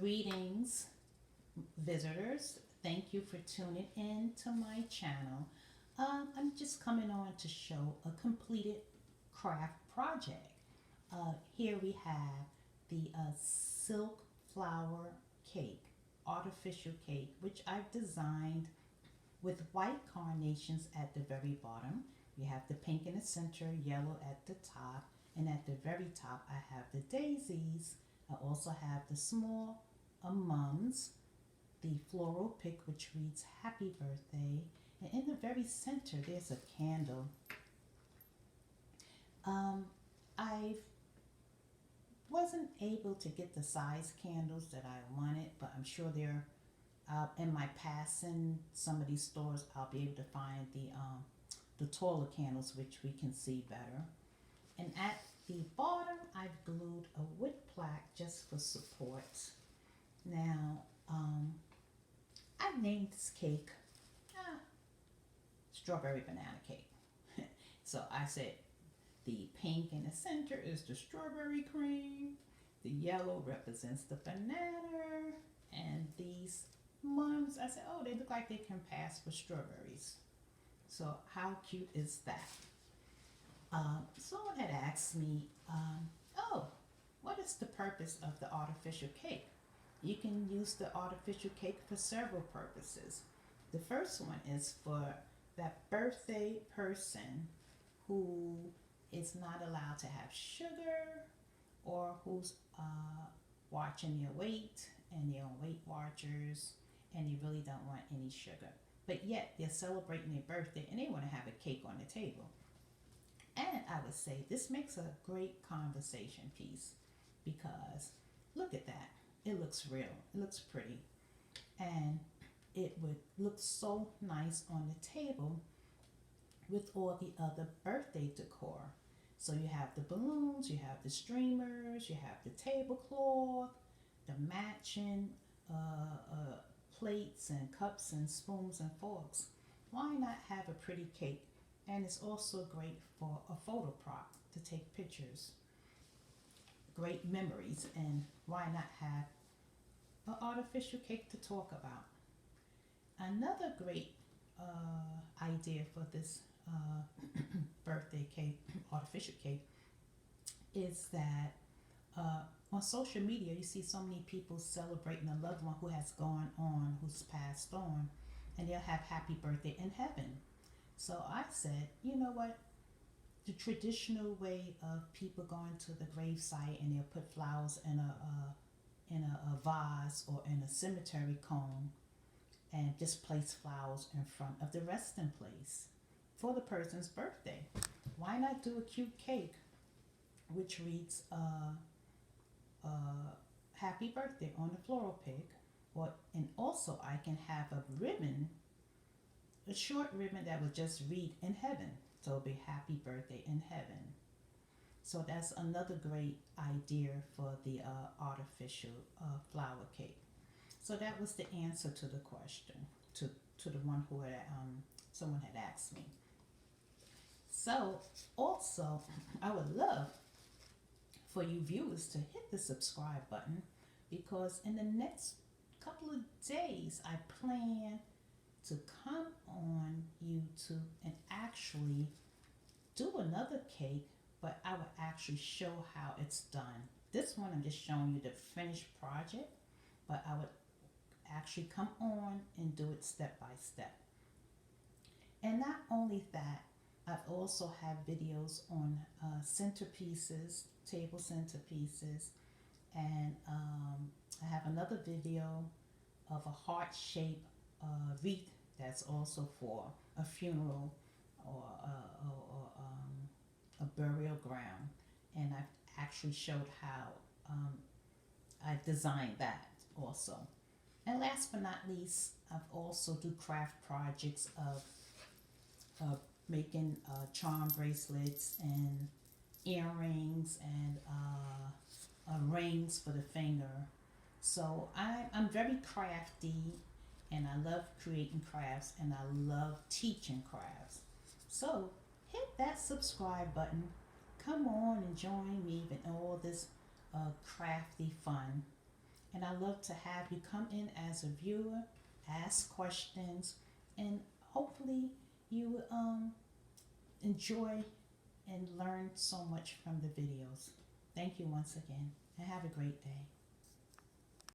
Greetings, visitors. Thank you for tuning in to my channel. I'm just coming on to show a completed craft project. Here we have the silk flower cake, artificial cake, which I've designed with white carnations at the very bottom. We have the pink in the center, yellow at the top, and at the very top I have the daisies. I also have the small mums, the floral pick which reads happy birthday, and in the very center there's a candle. I wasn't able to get the size candles that I wanted, but I'm sure they're in my passing some of these stores. I'll be able to find the taller candles which we can see better. And at the bottom, I've glued a wood plaque just for support. Now, I named this cake strawberry banana cake. So I said the pink in the center is the strawberry cream, the yellow represents the banana, and these mums, I said, oh, they look like they can pass for strawberries. So how cute is that? Someone had asked me, oh, what is the purpose of the artificial cake? You can use the artificial cake for several purposes. The first one is for that birthday person who is not allowed to have sugar, or who's watching their weight and they're on Weight Watchers and they really don't want any sugar. But yet they're celebrating their birthday and they want to have a cake on the table. And I would say this makes a great conversation piece because look at that. It looks real. It looks pretty. And it would look so nice on the table with all the other birthday decor. So you have the balloons, you have the streamers, you have the tablecloth, the matching plates and cups and spoons and forks. Why not have a pretty cake? And it's also great for a photo prop to take pictures. Great memories, and why not have an artificial cake to talk about? Another great idea for this birthday cake, artificial cake, is that on social media you see so many people celebrating a loved one who has gone on, who's passed on, and they'll have happy birthday in heaven. So I said, you know what? The traditional way of people going to the gravesite and they'll put flowers in a vase or in a cemetery cone and just place flowers in front of the resting place for the person's birthday. Why not do a cute cake which reads happy birthday on the floral pick, and also I can have a ribbon, a short ribbon that would just read in heaven. So it'll be happy birthday in heaven. So that's another great idea for the artificial flower cake. So that was the answer to the question, to the one who had, someone had asked me. So also, I would love for you viewers to hit the subscribe button, because in the next couple of days I plan to come on YouTube and actually do another cake, but I would actually show how it's done. This one I'm just showing you the finished project, but I would actually come on and do it step by step. And not only that, I've also have videos on centerpieces, table centerpieces, and I have another video of a heart-shaped wreath that's also for a funeral or a burial ground, and I've actually showed how I've designed that also. And last but not least, I've also do craft projects of making charm bracelets and earrings and rings for the finger. So I'm very crafty, and I love creating crafts, and I love teaching crafts. So hit that subscribe button. Come on and join me in all this crafty fun. And I love to have you come in as a viewer, ask questions, and hopefully you will enjoy and learn so much from the videos. Thank you once again, and have a great day.